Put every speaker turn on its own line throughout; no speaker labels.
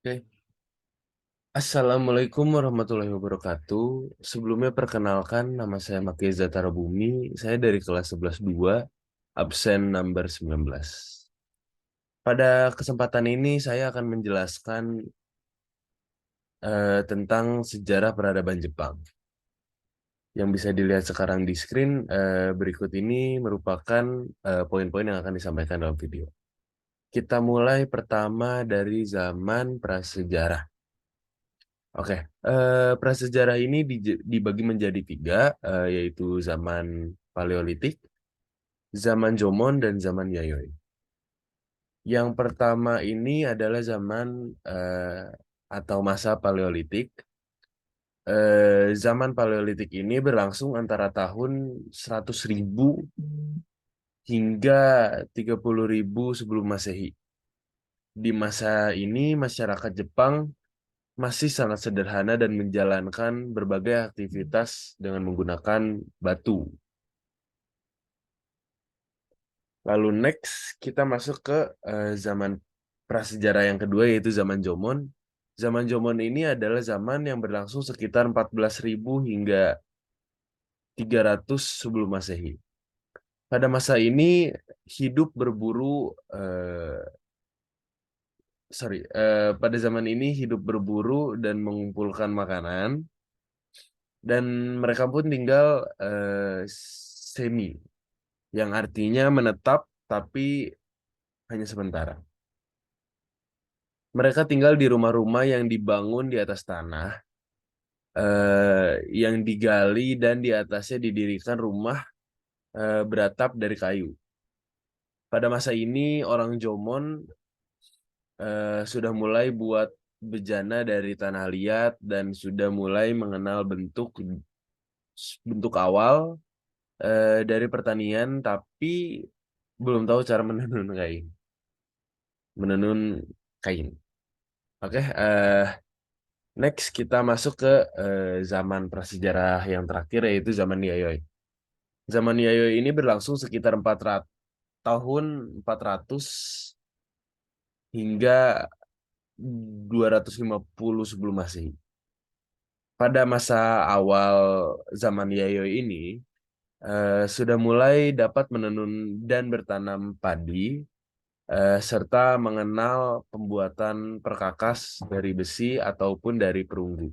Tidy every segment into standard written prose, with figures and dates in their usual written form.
Oke. Assalamualaikum warahmatullahi wabarakatuh. Sebelumnya perkenalkan nama saya Makeza Tarabumi. Saya dari kelas 11-2, absen number 19. Pada kesempatan ini saya akan menjelaskan tentang sejarah peradaban Jepang. Yang bisa dilihat sekarang di screen berikut ini merupakan poin-poin yang akan disampaikan dalam video. Kita mulai pertama dari zaman prasejarah. Oke, prasejarah ini dibagi menjadi tiga, yaitu zaman Paleolitik, zaman Jomon, dan zaman Yayoi. Yang pertama ini adalah zaman atau masa Paleolitik. Zaman Paleolitik ini berlangsung antara tahun 100.000 hingga 30.000 sebelum Masehi. Di masa ini, masyarakat Jepang masih sangat sederhana dan menjalankan berbagai aktivitas dengan menggunakan batu. Lalu next kita masuk ke zaman prasejarah yang kedua yaitu zaman Jomon. Zaman Jomon ini adalah zaman yang berlangsung sekitar 14.000 hingga 300 sebelum Masehi. Pada masa ini hidup berburu pada zaman ini hidup berburu dan mengumpulkan makanan dan mereka pun tinggal semi yang artinya menetap tapi hanya sementara. Mereka tinggal di rumah-rumah yang dibangun di atas tanah, yang digali dan di atasnya didirikan rumah beratap dari kayu. Pada masa ini orang Jomon sudah mulai buat bejana dari tanah liat dan sudah mulai mengenal bentuk bentuk awal dari pertanian, tapi belum tahu cara menenun kain. Oke, next kita masuk ke zaman prasejarah yang terakhir yaitu zaman Yayoi. Zaman Yayoi ini berlangsung sekitar 400 hingga 250 sebelum Masehi. Pada masa awal zaman Yayoi ini sudah mulai dapat menenun dan bertanam padi serta mengenal pembuatan perkakas dari besi ataupun dari perunggu.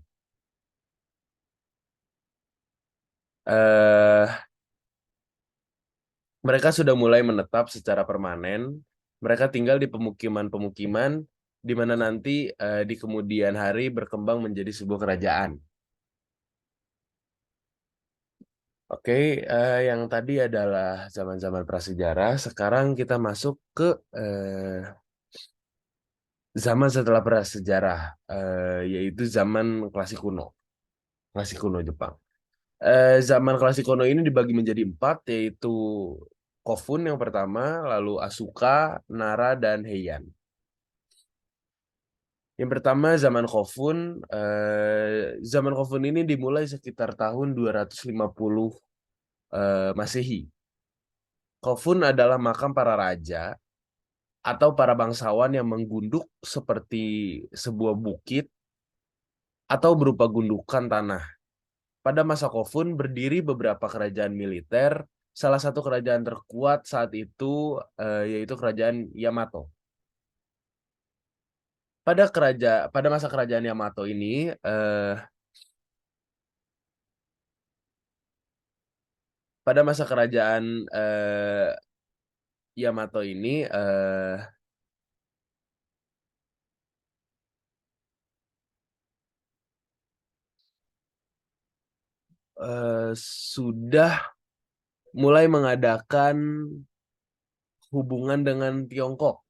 Eh, Mereka sudah mulai menetap secara permanen. Mereka tinggal di pemukiman-pemukiman di mana nanti di kemudian hari berkembang menjadi sebuah kerajaan. Oke, yang tadi adalah zaman-zaman prasejarah. Sekarang kita masuk ke zaman setelah prasejarah, yaitu zaman klasik kuno, klasik kuno Jepang. Zaman klasik kuno ini dibagi menjadi empat, yaitu Kofun yang pertama, lalu Asuka, Nara, dan Heian. Yang pertama zaman Kofun. Zaman Kofun ini dimulai sekitar tahun 250 Masehi. Kofun adalah makam para raja atau para bangsawan yang menggunduk seperti sebuah bukit atau berupa gundukan tanah. Pada masa Kofun berdiri beberapa kerajaan militer. Salah satu kerajaan terkuat saat itu yaitu kerajaan Yamato. Pada masa kerajaan Yamato ini eh, pada masa kerajaan Yamato ini sudah mulai mengadakan hubungan dengan Tiongkok,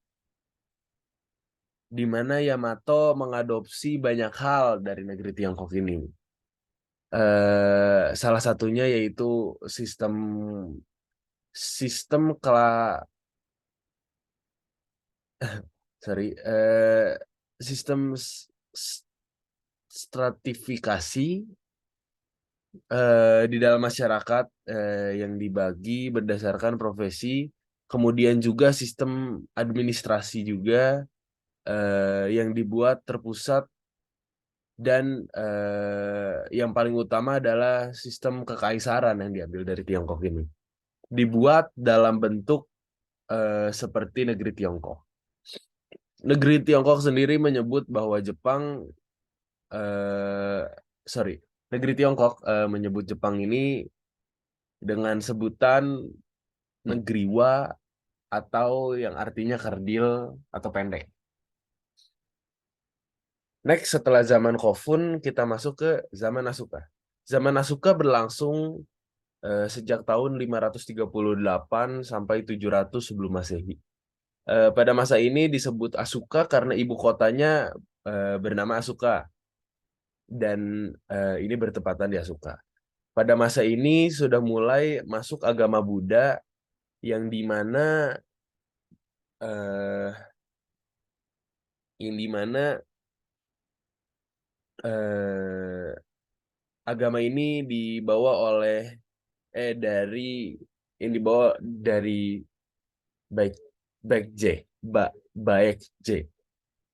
di mana Yamato mengadopsi banyak hal dari negeri Tiongkok ini. Salah satunya yaitu sistem sistem kela sorry sistem stratifikasi di dalam masyarakat yang dibagi berdasarkan profesi, kemudian juga sistem administrasi juga yang dibuat terpusat, dan yang paling utama adalah sistem kekaisaran yang diambil dari Tiongkok ini. Dibuat dalam bentuk seperti negeri Tiongkok. Negeri Tiongkok sendiri menyebut bahwa Jepang, eh, sorry, negeri Tiongkok menyebut Jepang ini dengan sebutan negeri Wa, atau yang artinya kerdil atau pendek. Next, setelah zaman Kofun, kita masuk ke zaman Asuka. Zaman Asuka berlangsung sejak tahun 538 sampai 700 sebelum Masehi. Pada masa ini disebut Asuka karena ibu kotanya bernama Asuka, dan ini bertepatan di Asuka. Pada masa ini sudah mulai masuk agama Buddha, yang dimana eh, yang dimana eh, agama ini dibawa oleh dari yang dibawa dari baik baik J, baik J,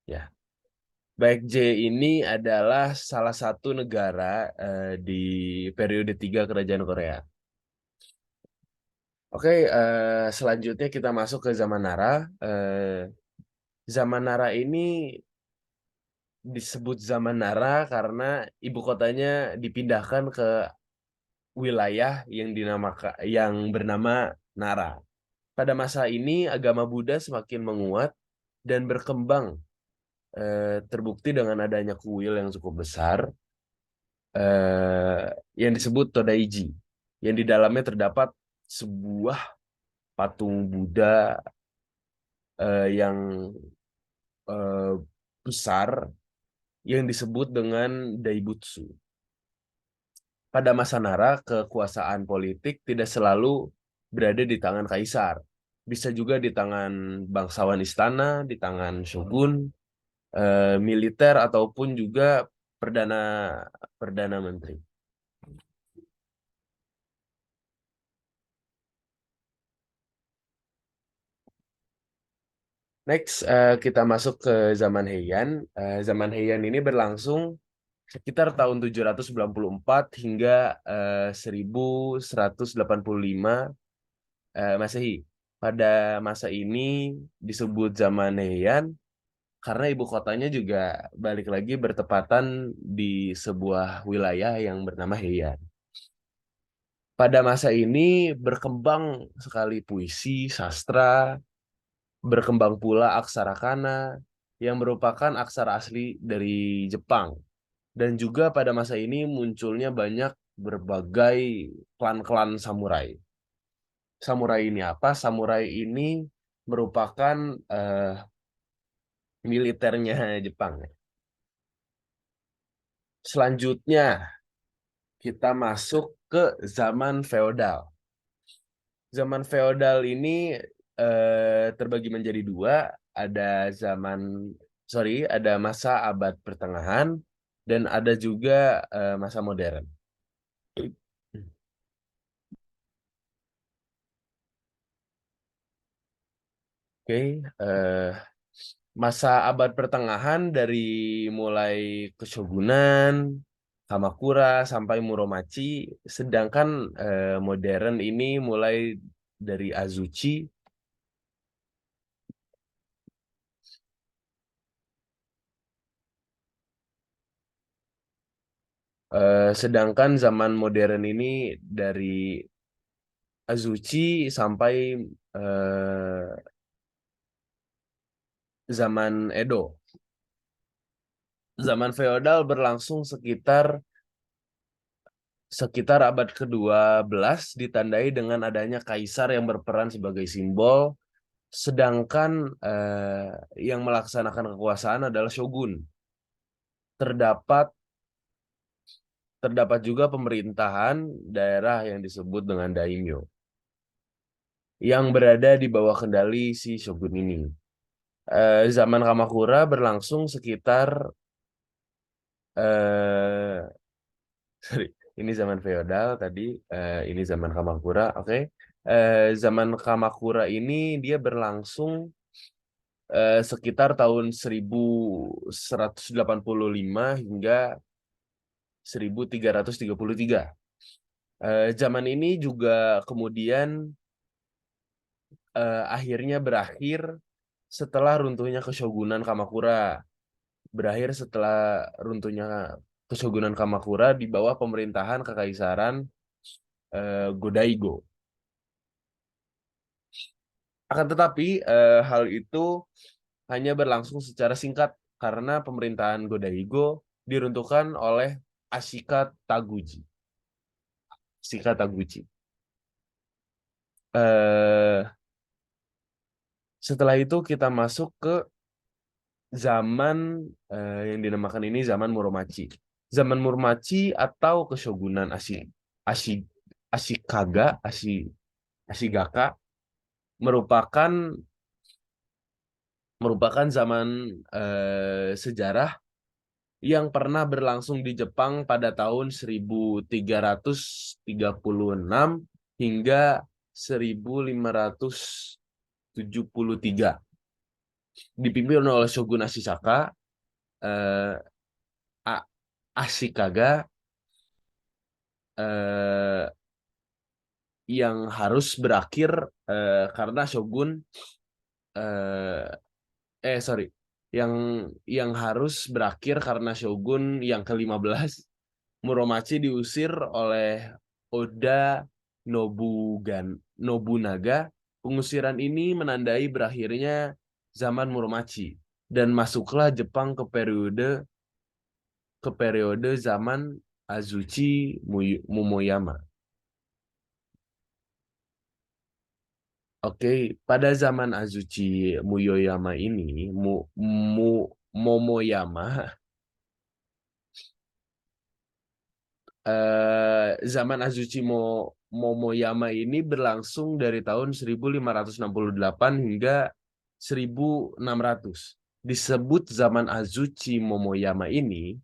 ya. Baek J ini adalah salah satu negara di periode 3 Kerajaan Korea. Oke, selanjutnya kita masuk ke zaman Nara. Zaman Nara ini disebut zaman Nara karena ibu kotanya dipindahkan ke wilayah yang bernama Nara. Pada masa ini agama Buddha semakin menguat dan berkembang, terbukti dengan adanya kuil yang cukup besar, yang disebut Todaiji, yang di dalamnya terdapat sebuah patung Buddha yang eh, besar, yang disebut dengan Daibutsu. Pada masa Nara, kekuasaan politik tidak selalu berada di tangan kaisar. Bisa juga di tangan bangsawan istana, di tangan shogun, militer, ataupun juga perdana perdana menteri. Next, kita masuk ke zaman Heian. Zaman Heian ini berlangsung sekitar tahun 794 hingga 1185 Masehi. Pada masa ini disebut zaman Heian karena ibu kotanya juga balik lagi bertepatan di sebuah wilayah yang bernama Heian. Pada masa ini berkembang sekali puisi, sastra, berkembang pula aksara kana yang merupakan aksara asli dari Jepang. Dan juga pada masa ini munculnya banyak berbagai klan-klan samurai. Samurai ini apa? Samurai ini merupakan eh, militernya Jepang. Selanjutnya kita masuk ke zaman feodal. Zaman feodal ini terbagi menjadi dua. Ada zaman, ada masa abad pertengahan, dan ada juga masa modern. Oke, masa abad pertengahan dari mulai Keshogunan, Kamakura sampai Muromachi, sedangkan modern ini mulai dari Azuchi. Sedangkan zaman modern ini dari Azuchi sampai zaman Edo. Zaman feodal berlangsung sekitar abad ke-12, ditandai dengan adanya kaisar yang berperan sebagai simbol, sedangkan yang melaksanakan kekuasaan adalah shogun. Terdapat terdapat juga pemerintahan daerah yang disebut dengan daimyo, yang berada di bawah kendali si shogun ini. Zaman Kamakura berlangsung sekitar eh sorry, ini zaman feodal tadi, ini zaman Kamakura. Oke. Zaman Kamakura ini dia berlangsung sekitar tahun 1185 hingga 1333. Zaman ini juga kemudian akhirnya berakhir setelah runtuhnya Keshogunan Kamakura. Berakhir setelah runtuhnya Keshogunan Kamakura di bawah pemerintahan Kekaisaran Go-Daigo. Akan tetapi hal itu hanya berlangsung secara singkat karena pemerintahan Go-Daigo diruntuhkan oleh Ashika Taguchi. Ashika Taguchi. Setelah itu kita masuk ke zaman yang dinamakan ini zaman Muromachi. Zaman Muromachi atau Keshogunan Ashi, Ashikaga, Ashigaka merupakan zaman sejarah yang pernah berlangsung di Jepang pada tahun 1336 hingga 1573. Dipimpin oleh Shogun Ashitaka, eh, Ashikaga eh, yang harus berakhir karena Shogun eh, sorry yang harus berakhir karena Shogun yang ke-15 Muromachi diusir oleh Oda Nobunaga. Pengusiran ini menandai berakhirnya zaman Muromachi dan masuklah Jepang ke periode zaman Azuchi Momoyama. Oke, pada zaman Azuchi Momoyama ini, Momoyama, zaman Azuchi Momoyama ini berlangsung dari tahun 1568 hingga 1600. Disebut zaman Azuchi Momoyama ini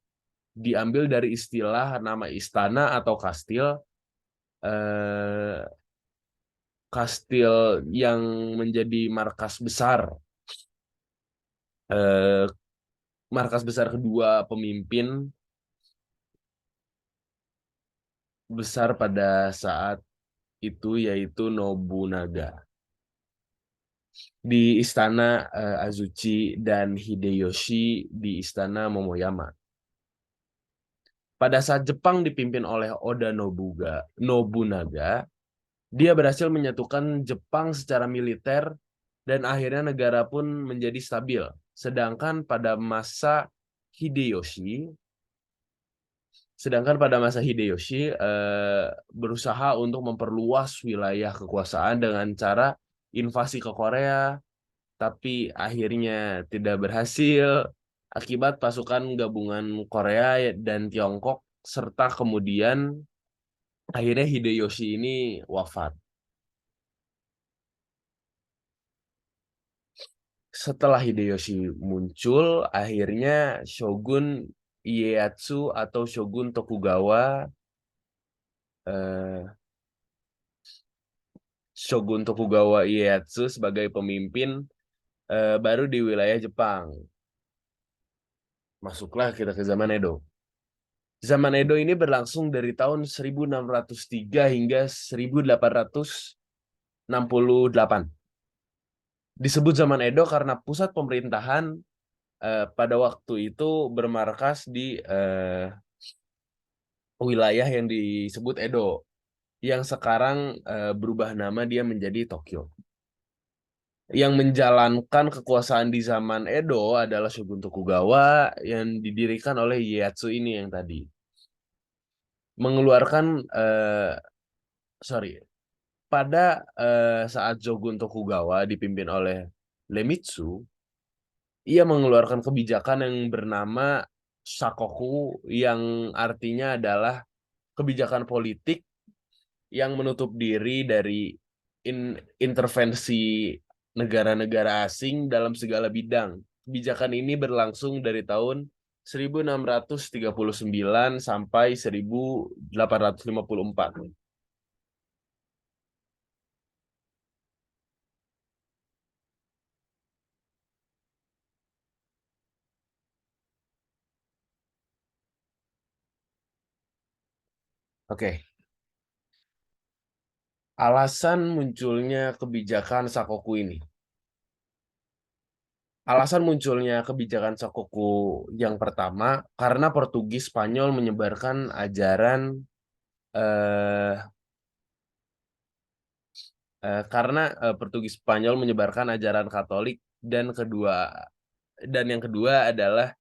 diambil dari istilah nama istana atau eh, kastil yang menjadi eh, markas besar kedua pemimpin besar pada saat itu yaitu Nobunaga di istana Azuchi dan Hideyoshi di istana Momoyama. Pada saat Jepang dipimpin oleh Oda Nobunaga, dia berhasil menyatukan Jepang secara militer dan akhirnya negara pun menjadi stabil. Sedangkan pada masa Hideyoshi, berusaha untuk memperluas wilayah kekuasaan dengan cara invasi ke Korea, tapi akhirnya tidak berhasil akibat pasukan gabungan Korea dan Tiongkok serta kemudian akhirnya Hideyoshi ini wafat. Setelah Hideyoshi muncul, akhirnya Ieyasu atau Shogun eh, Tokugawa Ieyasu sebagai pemimpin baru di wilayah Jepang. Masuklah kita ke zaman Edo. Zaman Edo ini berlangsung dari tahun 1603 hingga 1868. Disebut zaman Edo karena pusat pemerintahan pada waktu itu bermarkas di wilayah yang disebut Edo, yang sekarang berubah nama dia menjadi Tokyo. Yang menjalankan kekuasaan di zaman Edo adalah Shogun Tokugawa yang didirikan oleh Ieyasu ini yang tadi. Mengeluarkan, sorry, pada saat Shogun Tokugawa dipimpin oleh Iemitsu, ia mengeluarkan kebijakan yang bernama Sakoku yang artinya adalah kebijakan politik yang menutup diri dari intervensi negara-negara asing dalam segala bidang. Kebijakan ini berlangsung dari tahun 1639 sampai 1854. Oke, alasan munculnya kebijakan Sakoku ini. Alasan munculnya kebijakan Sakoku yang pertama karena Portugis Spanyol menyebarkan ajaran eh, Portugis Spanyol menyebarkan ajaran Katolik dan yang kedua adalah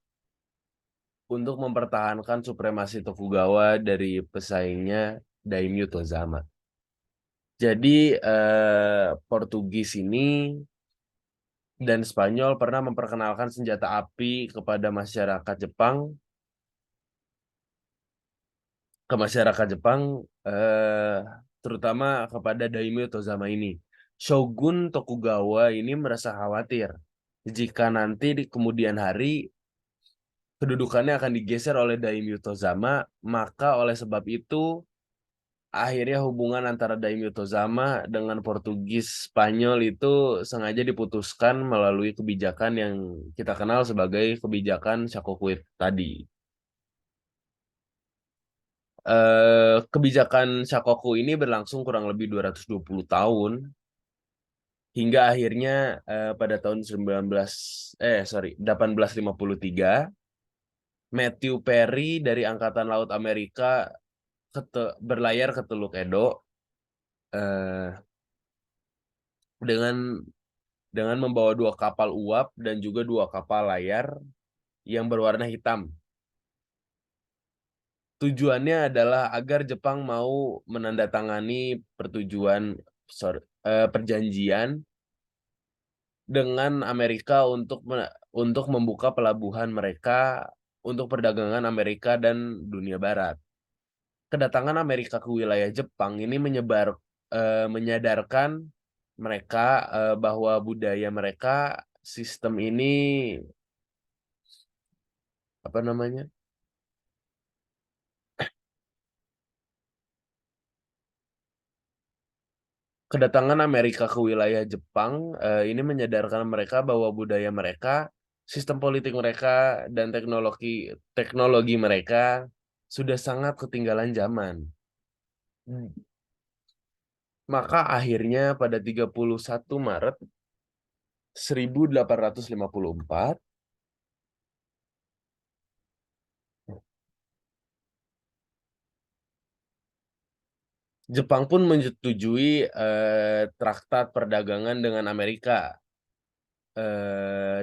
untuk mempertahankan supremasi Tokugawa dari pesaingnya Daimyo Tozama. Jadi Portugis ini dan Spanyol pernah memperkenalkan senjata api kepada masyarakat Jepang, eh, terutama kepada Daimyo Tozama ini. Shogun Tokugawa ini merasa khawatir jika nanti di kemudian hari kedudukannya akan digeser oleh Daimyo Tozama, maka oleh sebab itu akhirnya hubungan antara Daimyo Tozama dengan Portugis Spanyol itu sengaja diputuskan melalui kebijakan yang kita kenal sebagai kebijakan Shakokuit tadi. Kebijakan Shakoku ini berlangsung kurang lebih 220 tahun hingga akhirnya pada tahun 1853 Matthew Perry dari Angkatan Laut Amerika berlayar ke Teluk Edo eh, dengan membawa dua kapal uap dan juga dua kapal layar yang berwarna hitam. Tujuannya adalah agar Jepang mau menandatangani perjanjian dengan Amerika untuk membuka pelabuhan mereka untuk perdagangan Amerika dan dunia barat. Kedatangan Amerika ke wilayah Jepang ini menyadarkan mereka bahwa budaya mereka, sistem ini apa namanya? Kedatangan Amerika ke wilayah Jepang ini menyadarkan mereka bahwa budaya mereka, sistem politik mereka, dan teknologi teknologi mereka sudah sangat ketinggalan zaman. Maka akhirnya pada 31 Maret 1854, Jepang pun menyetujui traktat perdagangan dengan Amerika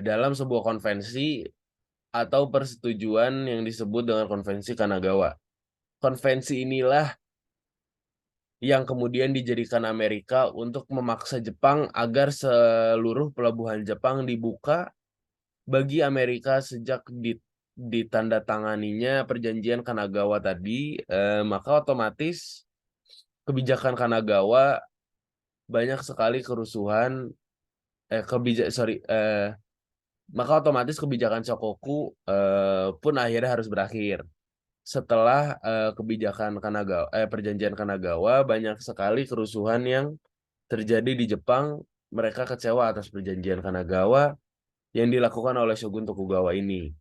dalam sebuah konvensi atau persetujuan yang disebut dengan Konvensi Kanagawa. Konvensi inilah yang kemudian dijadikan Amerika untuk memaksa Jepang agar seluruh pelabuhan Jepang dibuka bagi Amerika sejak ditandatanganinya perjanjian Kanagawa tadi, maka otomatis kebijakan Kanagawa banyak sekali kerusuhan, eh kebijak sorry, maka otomatis kebijakan Shokoku pun akhirnya harus berakhir. Setelah perjanjian Kanagawa, banyak sekali kerusuhan yang terjadi di Jepang. Mereka kecewa atas perjanjian Kanagawa yang dilakukan oleh Shogun Tokugawa ini.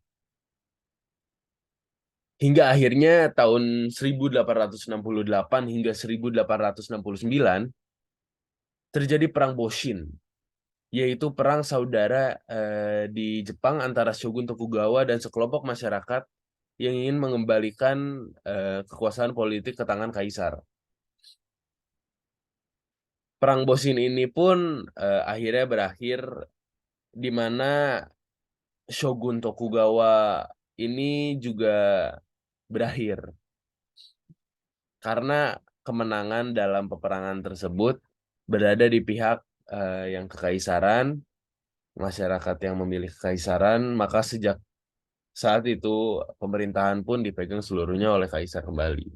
Hingga akhirnya tahun 1868 hingga 1869 terjadi Perang Boshin, yaitu perang saudara di Jepang antara Shogun Tokugawa dan sekelompok masyarakat yang ingin mengembalikan kekuasaan politik ke tangan kaisar. Perang Boshin ini pun akhirnya berakhir di mana Shogun Tokugawa ini juga berakhir karena kemenangan dalam peperangan tersebut berada di pihak yang kekaisaran, masyarakat yang memilih kekaisaran, maka sejak saat itu pemerintahan pun dipegang seluruhnya oleh kaisar kembali.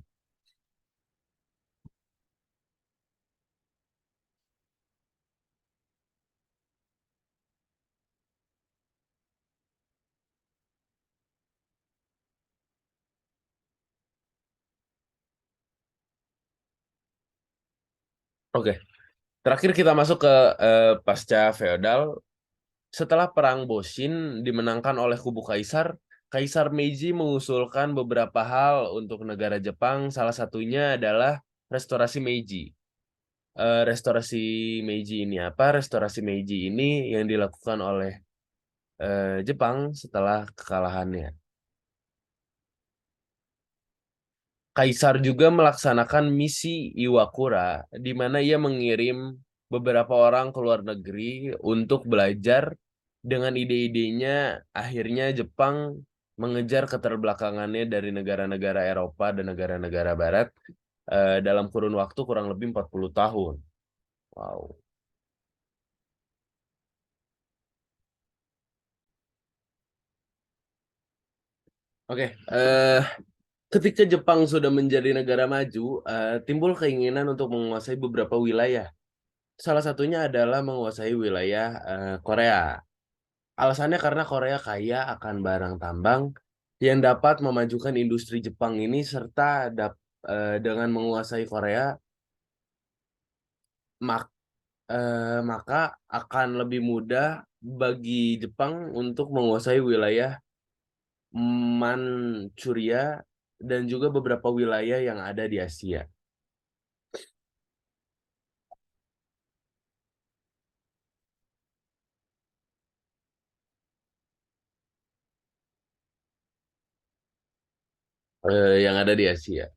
Oke, terakhir kita masuk ke pasca feodal. Setelah perang Boshin dimenangkan oleh kubu kaisar, Kaisar Meiji mengusulkan beberapa hal untuk negara Jepang. Salah satunya adalah restorasi Meiji. Restorasi Meiji ini apa? Restorasi Meiji ini yang dilakukan oleh Jepang setelah kekalahannya. Kaisar juga melaksanakan misi Iwakura, di mana ia mengirim beberapa orang ke luar negeri untuk belajar. Dengan ide-idenya, akhirnya Jepang mengejar keterbelakangannya dari negara-negara Eropa dan negara-negara Barat dalam kurun waktu kurang lebih 40 tahun. Wow. Oke, ketika Jepang sudah menjadi negara maju, timbul keinginan untuk menguasai beberapa wilayah. Salah satunya adalah menguasai wilayah Korea. Alasannya karena Korea kaya akan barang tambang yang dapat memajukan industri Jepang ini serta dengan menguasai Korea mak- maka akan lebih mudah bagi Jepang untuk menguasai wilayah Manchuria dan juga beberapa wilayah yang ada di Asia. Yang ada di Asia.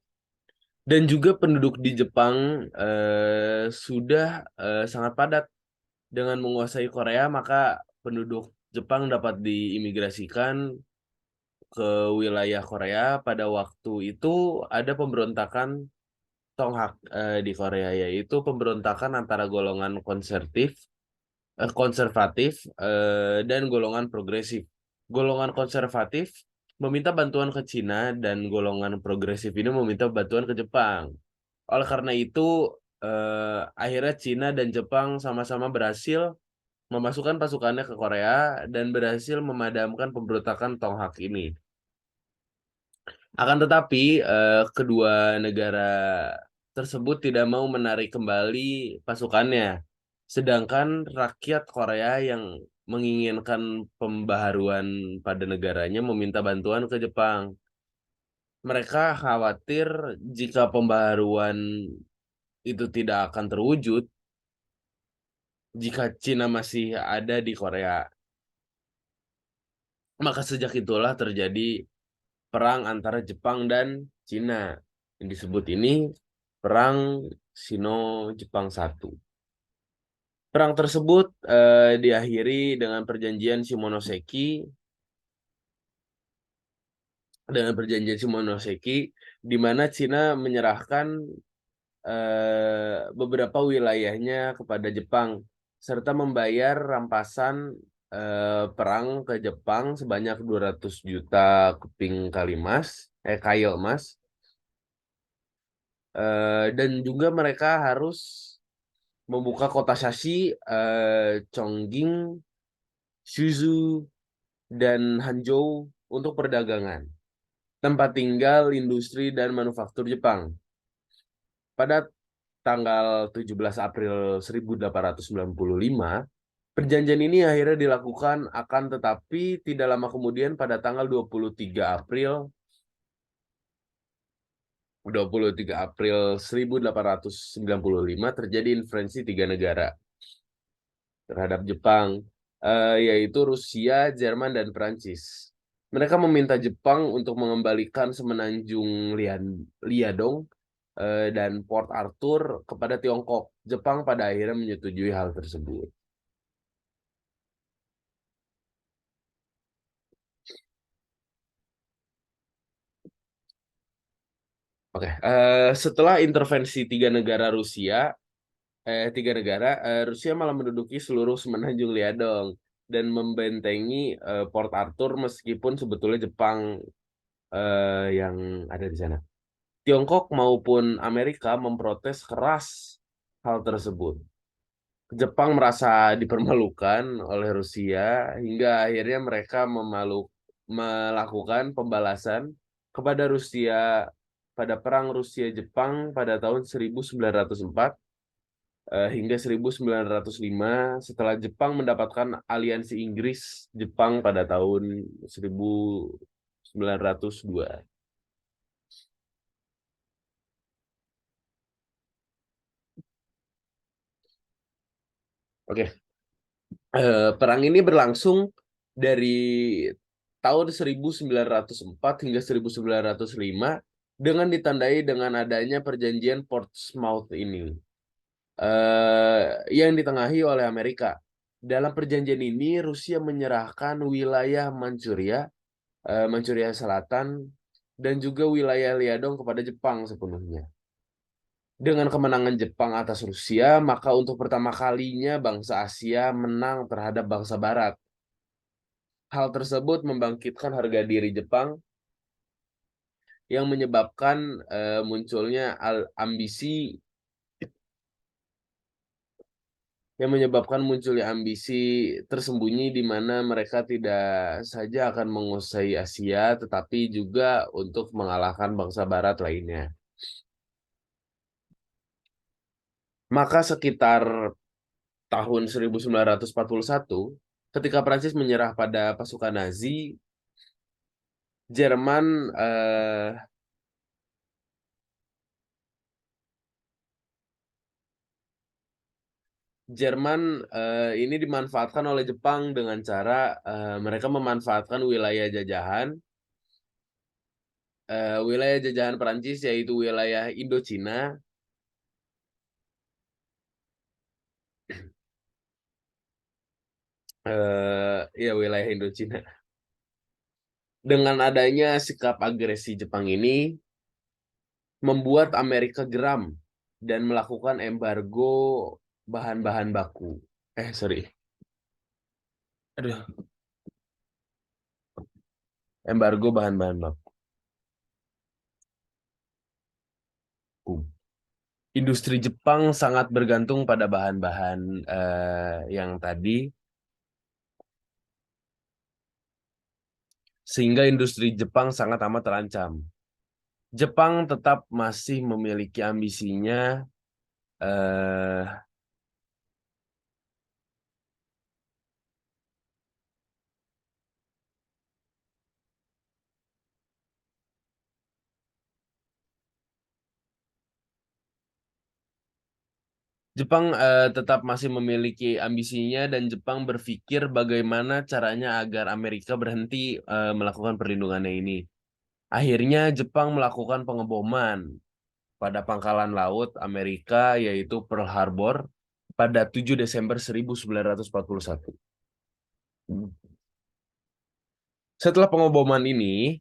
Dan juga penduduk di Jepang sudah sangat padat. Dengan menguasai Korea, maka penduduk Jepang dapat diimigrasikan ke wilayah Korea. Pada waktu itu ada pemberontakan Tonghak di Korea, yaitu pemberontakan antara golongan konservatif dan golongan progresif. Golongan konservatif meminta bantuan ke Cina dan golongan progresif ini meminta bantuan ke Jepang. Oleh karena itu, akhirnya Cina dan Jepang sama-sama berhasil memasukkan pasukannya ke Korea dan berhasil memadamkan pemberontakan Tonghak ini. Akan tetapi, kedua negara tersebut tidak mau menarik kembali pasukannya. Sedangkan rakyat Korea yang menginginkan pembaharuan pada negaranya meminta bantuan ke Jepang. Mereka khawatir jika pembaharuan itu tidak akan terwujud jika Cina masih ada di Korea. Maka sejak itulah terjadi perang antara Jepang dan Cina. Yang disebut ini Perang Sino-Jepang Satu. Perang tersebut diakhiri dengan perjanjian Shimonoseki. Dengan perjanjian Shimonoseki, di mana Cina menyerahkan beberapa wilayahnya kepada Jepang, serta membayar rampasan perang ke Jepang sebanyak 200 juta keping kail emas. Dan juga mereka harus membuka kota Shashi, Chongqing, Suzhou, dan Hanzhou untuk perdagangan, tempat tinggal, industri, dan manufaktur Jepang. Pada tanggal 17 April 1895, perjanjian ini akhirnya dilakukan akan tetapi tidak lama kemudian pada tanggal 23 April 1895 terjadi intervensi tiga negara terhadap Jepang, yaitu Rusia, Jerman, dan Prancis. Mereka meminta Jepang untuk mengembalikan semenanjung Liadong dan Port Arthur kepada Tiongkok. Jepang pada akhirnya menyetujui hal tersebut. Oke, setelah intervensi tiga negara, Rusia malah menduduki seluruh semenanjung Liadong dan membentengi Port Arthur meskipun sebetulnya Jepang yang ada di sana. Tiongkok maupun Amerika memprotes keras hal tersebut. Jepang merasa dipermalukan oleh Rusia hingga akhirnya mereka melakukan pembalasan kepada Rusia pada Perang Rusia-Jepang pada tahun 1904 hingga 1905 setelah Jepang mendapatkan aliansi Inggris-Jepang pada tahun 1905. 1902. Oke, perang ini berlangsung dari tahun 1904 hingga 1905 dengan ditandai dengan adanya perjanjian Portsmouth ini, yang ditengahi oleh Amerika. Dalam perjanjian ini, Rusia menyerahkan wilayah Manchuria, Manchuria Selatan, dan juga wilayah Liadong kepada Jepang sepenuhnya. Dengan kemenangan Jepang atas Rusia, maka untuk pertama kalinya bangsa Asia menang terhadap bangsa Barat. Hal tersebut membangkitkan harga diri Jepang yang menyebabkan munculnya ambisi ambisi tersembunyi di mana mereka tidak saja akan menguasai Asia, tetapi juga untuk mengalahkan bangsa Barat lainnya. Maka sekitar tahun 1941, ketika Prancis menyerah pada pasukan Nazi, Jerman Jerman ini dimanfaatkan oleh Jepang dengan cara mereka memanfaatkan wilayah jajahan Prancis, yaitu wilayah Indochina, ya wilayah Indochina. Dengan adanya sikap agresi Jepang ini membuat Amerika geram dan melakukan embargo bahan-bahan baku. Sorry. Aduh, embargo bahan-bahan baku. Industri Jepang sangat bergantung pada bahan-bahan yang tadi, sehingga industri Jepang sangat amat terancam. Jepang tetap masih memiliki ambisinya eh, tetap masih memiliki ambisinya, dan Jepang berpikir bagaimana caranya agar Amerika berhenti melakukan perlindungannya ini. Akhirnya Jepang melakukan pengeboman pada pangkalan laut Amerika, yaitu Pearl Harbor, pada 7 Desember 1941. Setelah pengeboman ini,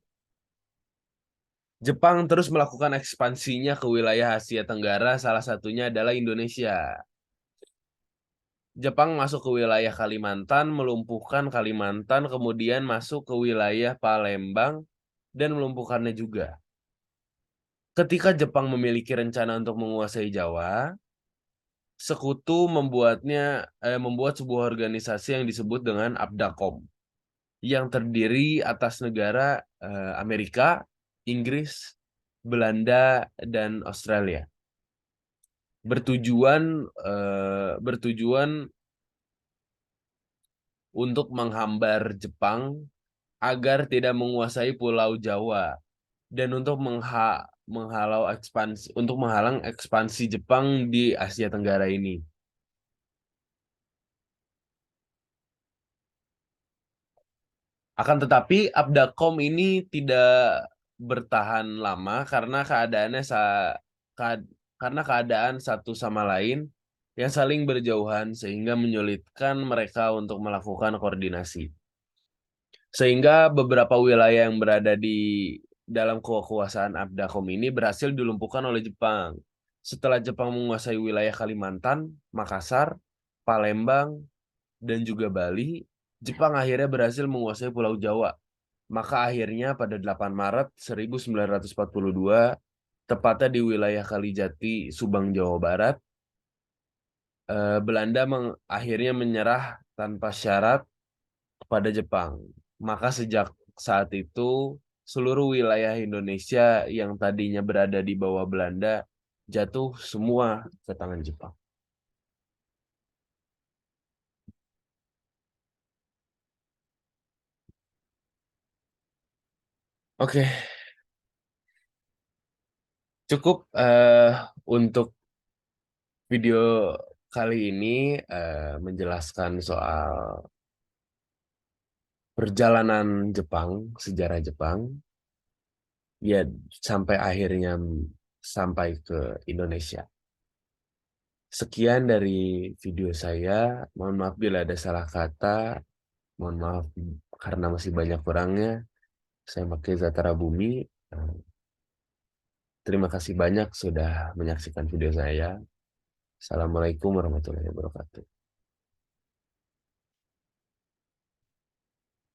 Jepang terus melakukan ekspansinya ke wilayah Asia Tenggara, salah satunya adalah Indonesia. Jepang masuk ke wilayah Kalimantan, melumpuhkan Kalimantan, kemudian masuk ke wilayah Palembang, dan melumpuhkannya juga. Ketika Jepang memiliki rencana untuk menguasai Jawa, Sekutu membuat sebuah organisasi yang disebut dengan Abdacom, yang terdiri atas negara Amerika, Inggris, Belanda, dan Australia. Bertujuan untuk menghambar Jepang agar tidak menguasai Pulau Jawa, dan untuk menghalang ekspansi Jepang di Asia Tenggara ini. Akan tetapi Abdacom ini tidak bertahan lama karena ka- keadaan satu sama lain yang saling berjauhan, sehingga menyulitkan mereka untuk melakukan koordinasi. Sehingga beberapa wilayah yang berada di dalam kekuasaan Abdacom ini berhasil dilumpuhkan oleh Jepang. Setelah Jepang menguasai wilayah Kalimantan, Makassar, Palembang, dan juga Bali, Jepang akhirnya berhasil menguasai Pulau Jawa. Maka akhirnya pada 8 Maret 1942, tepatnya di wilayah Kalijati, Subang, Jawa Barat, Belanda akhirnya menyerah tanpa syarat kepada Jepang. Maka sejak saat itu, seluruh wilayah Indonesia yang tadinya berada di bawah Belanda jatuh semua ke tangan Jepang. Oke, cukup untuk video kali ini menjelaskan soal perjalanan Jepang, sejarah Jepang, ya sampai akhirnya sampai ke Indonesia. Sekian dari video saya. Mohon maaf bila ada salah kata. Mohon maaf karena masih banyak kurangnya. Saya pakai Zatara Bumi. Eh, Terima kasih banyak sudah menyaksikan video saya. Assalamualaikum warahmatullahi wabarakatuh.